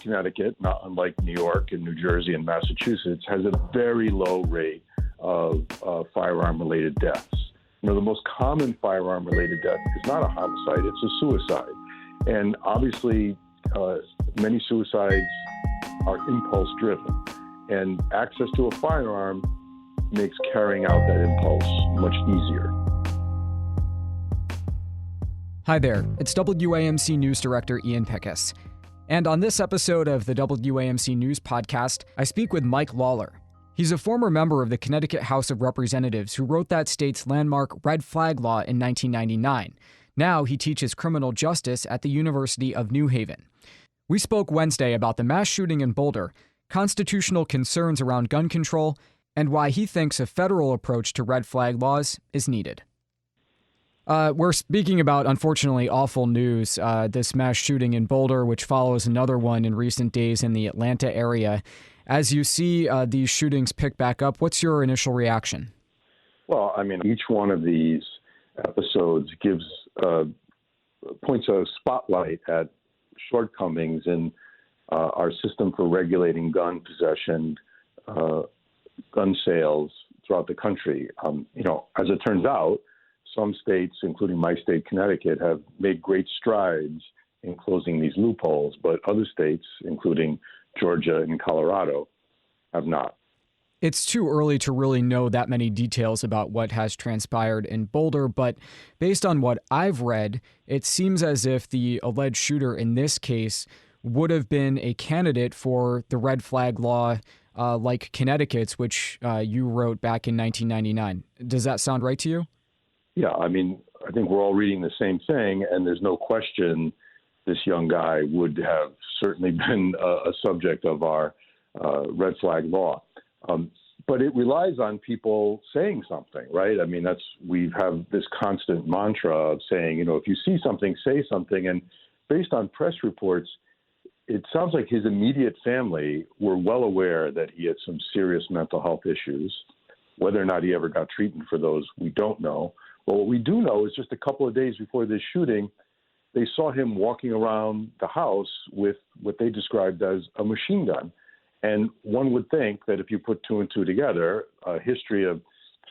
Connecticut, not unlike New York and New Jersey and Massachusetts, has a very low rate of firearm-related deaths. The most common firearm-related death is not a homicide, it's a suicide. And obviously, many suicides are impulse-driven. And access to a firearm makes carrying out that impulse much easier. Hi there, it's WAMC News Director Ian Pickus. And on this episode of the WAMC News Podcast, I speak with Mike Lawlor. He's a former member of the Connecticut House of Representatives who wrote that state's landmark red flag law in 1999. Now he teaches criminal justice at the University of New Haven. We spoke Wednesday about the mass shooting in Boulder, constitutional concerns around gun control, and why he thinks a federal approach to red flag laws is needed. We're speaking about, unfortunately, awful news, this mass shooting in Boulder, which follows another one in recent days in the Atlanta area. As you see these shootings pick back up, what's your initial reaction? Well, each one of these episodes points a spotlight at shortcomings in our system for regulating gun possession, gun sales throughout the country. As it turns out, some states, including my state, Connecticut, have made great strides in closing these loopholes, but other states, including Georgia and Colorado, have not. It's too early to really know that many details about what has transpired in Boulder, but based on what I've read, it seems as if the alleged shooter in this case would have been a candidate for the red flag law like Connecticut's, which you wrote back in 1999. Does that sound right to you? Yeah, I think we're all reading the same thing, and there's no question this young guy would have certainly been a subject of our red flag law. But it relies on people saying something, right? We have this constant mantra of saying, if you see something, say something. And based on press reports, it sounds like his immediate family were well aware that he had some serious mental health issues. Whether or not he ever got treatment for those, we don't know. But what we do know is just a couple of days before this shooting, they saw him walking around the house with what they described as a machine gun. And one would think that if you put two and two together, a history of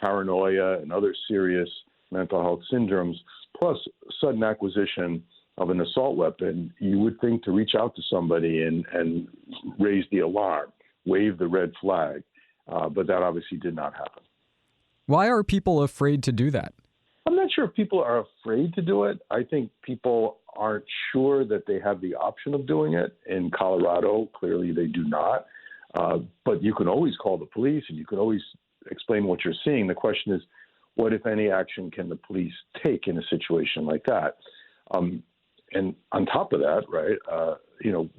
paranoia and other serious mental health syndromes, plus sudden acquisition of an assault weapon, you would think to reach out to somebody and raise the alarm, wave the red flag. But that obviously did not happen. Why are people afraid to do that? I'm not sure if people are afraid to do it. I think people aren't sure that they have the option of doing it. In Colorado, clearly they do not. But you can always call the police and you can always explain what you're seeing. The question is, what, if any, action can the police take in a situation like that? And on top of that, right,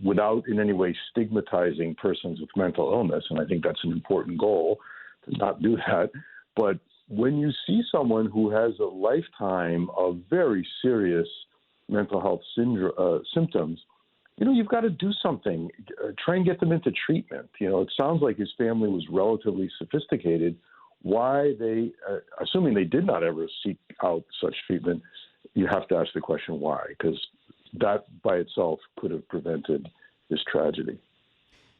without in any way stigmatizing persons with mental illness, and I think that's an important goal to not do that. But when you see someone who has a lifetime of very serious mental health symptoms, you've got to do something. Try and get them into treatment. It sounds like his family was relatively sophisticated. Why they, assuming they did not ever seek out such treatment, you have to ask the question why, because that by itself could have prevented this tragedy.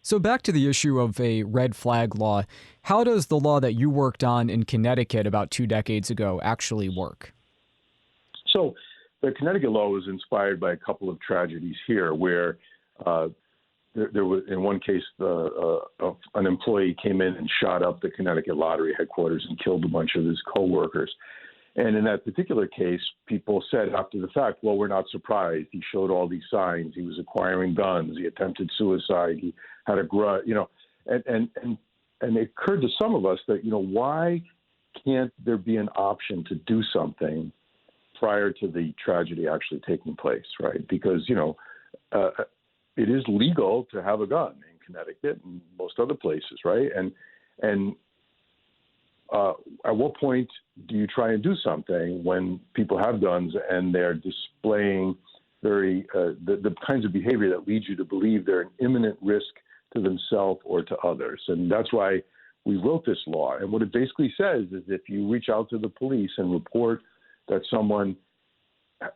So back to the issue of a red flag law, how does the law that you worked on in Connecticut about 2 decades ago actually work? So the Connecticut law was inspired by a couple of tragedies here where there was, in one case, an employee came in and shot up the Connecticut lottery headquarters and killed a bunch of his coworkers. And in that particular case, people said after the fact, well, we're not surprised. He showed all these signs. He was acquiring guns. He attempted suicide. He had a grudge, and it occurred to some of us that, why can't there be an option to do something prior to the tragedy actually taking place, right? Because, it is legal to have a gun in Connecticut and most other places, right? And at what point do you try and do something when people have guns and they're displaying the kinds of behavior that leads you to believe they're an imminent risk to themselves or to others? And that's why we wrote this law. And what it basically says is if you reach out to the police and report that someone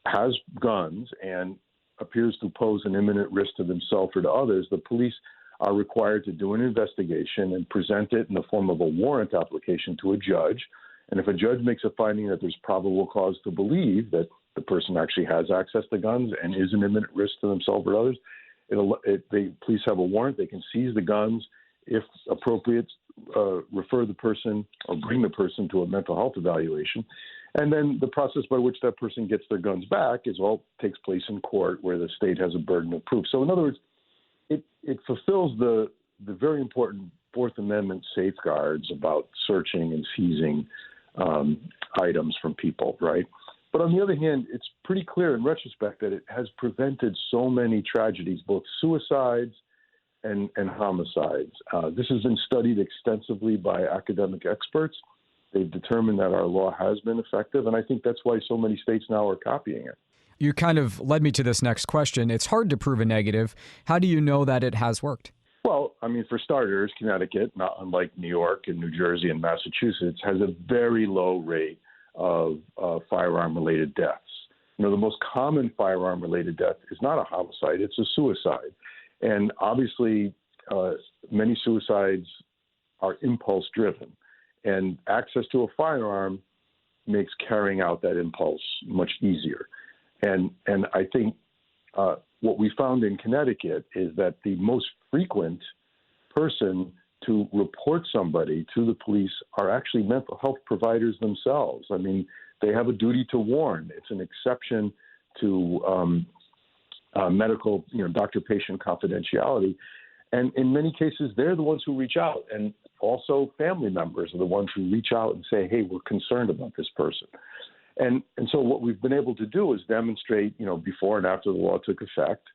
has guns and appears to pose an imminent risk to themselves or to others, the police are required to do an investigation and present it in the form of a warrant application to a judge. And if a judge makes a finding that there's probable cause to believe that the person actually has access to guns and is an imminent risk to themselves or others, the police have a warrant. They can seize the guns. If appropriate, refer the person or bring the person to a mental health evaluation. And then the process by which that person gets their guns back takes place in court, where the state has a burden of proof. So in other words, it fulfills the very important Fourth Amendment safeguards about searching and seizing items from people, right? But on the other hand, it's pretty clear in retrospect that it has prevented so many tragedies, both suicides and homicides. This has been studied extensively by academic experts. They've determined that our law has been effective, and I think that's why so many states now are copying it. You kind of led me to this next question. It's hard to prove a negative. How do you know that it has worked? Well, I mean, for starters, Connecticut, not unlike New York and New Jersey and Massachusetts, has a very low rate of firearm-related deaths. The most common firearm-related death is not a homicide, it's a suicide. And obviously, many suicides are impulse-driven. And access to a firearm makes carrying out that impulse much easier. And I think what we found in Connecticut is that the most frequent person to report somebody to the police are actually mental health providers themselves. I mean, they have a duty to warn. It's an exception to medical, doctor-patient confidentiality. And in many cases, they're the ones who reach out. And also family members are the ones who reach out and say, hey, we're concerned about this person. And so what we've been able to do is demonstrate, before and after the law took effect,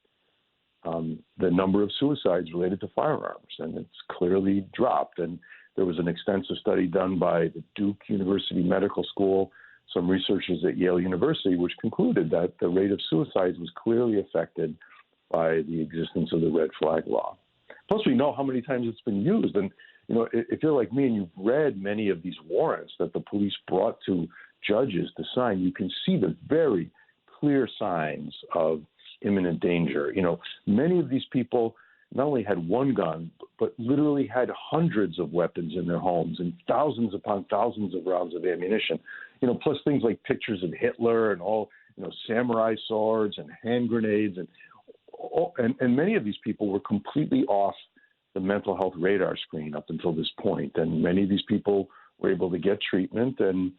the number of suicides related to firearms. And it's clearly dropped. And there was an extensive study done by the Duke University Medical School, some researchers at Yale University, which concluded that the rate of suicides was clearly affected by the existence of the red flag law. Plus, we know how many times it's been used. And, if you're like me and you've read many of these warrants that the police brought to judges to sign, you can see the very clear signs of imminent danger. Many of these people not only had one gun, but literally had hundreds of weapons in their homes and thousands upon thousands of rounds of ammunition. Plus things like pictures of Hitler and all, samurai swords and hand grenades. And many of these people were completely off the mental health radar screen up until this point. And many of these people were able to get treatment and,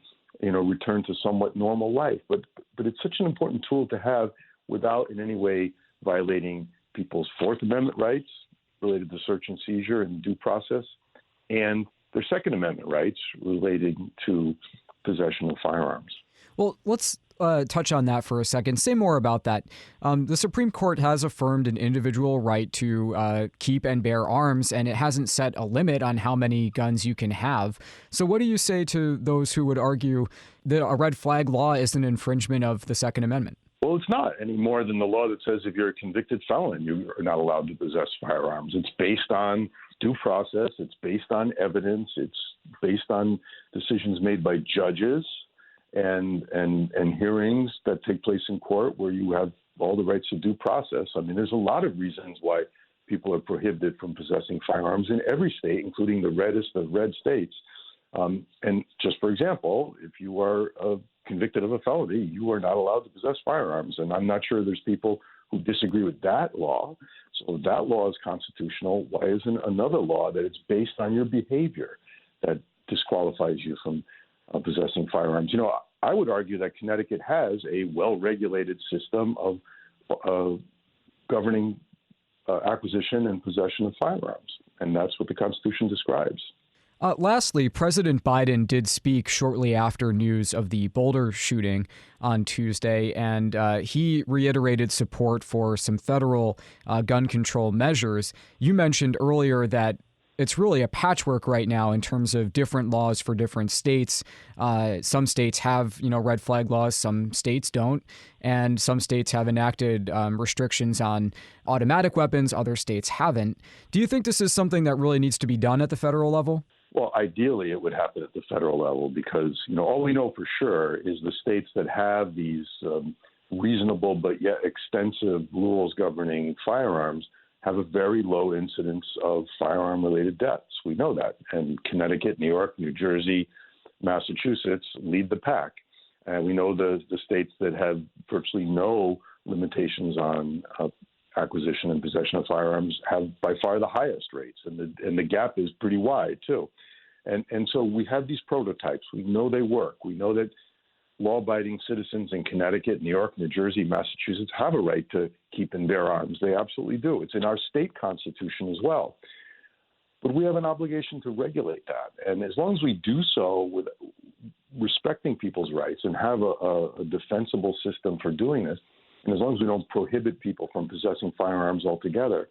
return to somewhat normal life. But it's such an important tool to have without in any way violating people's Fourth Amendment rights related to search and seizure and due process, and their Second Amendment rights related to possession of firearms. Well, let's touch on that for a second. Say more about that. The Supreme Court has affirmed an individual right to keep and bear arms, and it hasn't set a limit on how many guns you can have. So what do you say to those who would argue that a red flag law is an infringement of the Second Amendment? Well, it's not any more than the law that says if you're a convicted felon, you are not allowed to possess firearms. It's based on due process. It's based on evidence. It's based on decisions made by judges and hearings that take place in court where you have all the rights to due process. I mean, there's a lot of reasons why people are prohibited from possessing firearms in every state, including the reddest of red states. And just for example, if you are convicted of a felony, you are not allowed to possess firearms. And I'm not sure there's people who disagree with that law. So if that law is constitutional, why isn't another law that it's based on your behavior that disqualifies you from possessing firearms? I would argue that Connecticut has a well-regulated system of governing acquisition and possession of firearms. And that's what the Constitution describes. Lastly, President Biden did speak shortly after news of the Boulder shooting on Tuesday, and he reiterated support for some federal gun control measures. You mentioned earlier that it's really a patchwork right now in terms of different laws for different states. Some states have, red flag laws, some states don't, and some states have enacted restrictions on automatic weapons, other states haven't. Do you think this is something that really needs to be done at the federal level? Well, ideally, it would happen at the federal level because, all we know for sure is the states that have these reasonable but yet extensive rules governing firearms have a very low incidence of firearm-related deaths. We know that. And Connecticut, New York, New Jersey, Massachusetts lead the pack. And we know the states that have virtually no limitations on acquisition and possession of firearms have by far the highest rates. And the gap is pretty wide, too. And so we have these prototypes. We know they work. We know that law-abiding citizens in Connecticut, New York, New Jersey, Massachusetts have a right to keep and bear arms. They absolutely do. It's in our state constitution as well. But we have an obligation to regulate that. And as long as we do so with respecting people's rights and have a defensible system for doing this, and as long as we don't prohibit people from possessing firearms altogether,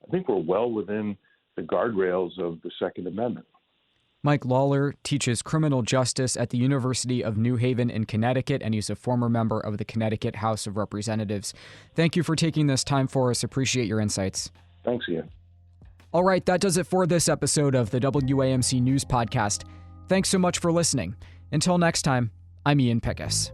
I think we're well within the guardrails of the Second Amendment. Mike Lawlor teaches criminal justice at the University of New Haven in Connecticut, and he's a former member of the Connecticut House of Representatives. Thank you for taking this time for us. Appreciate your insights. Thanks, Ian. All right, that does it for this episode of the WAMC News Podcast. Thanks so much for listening. Until next time, I'm Ian Pickus.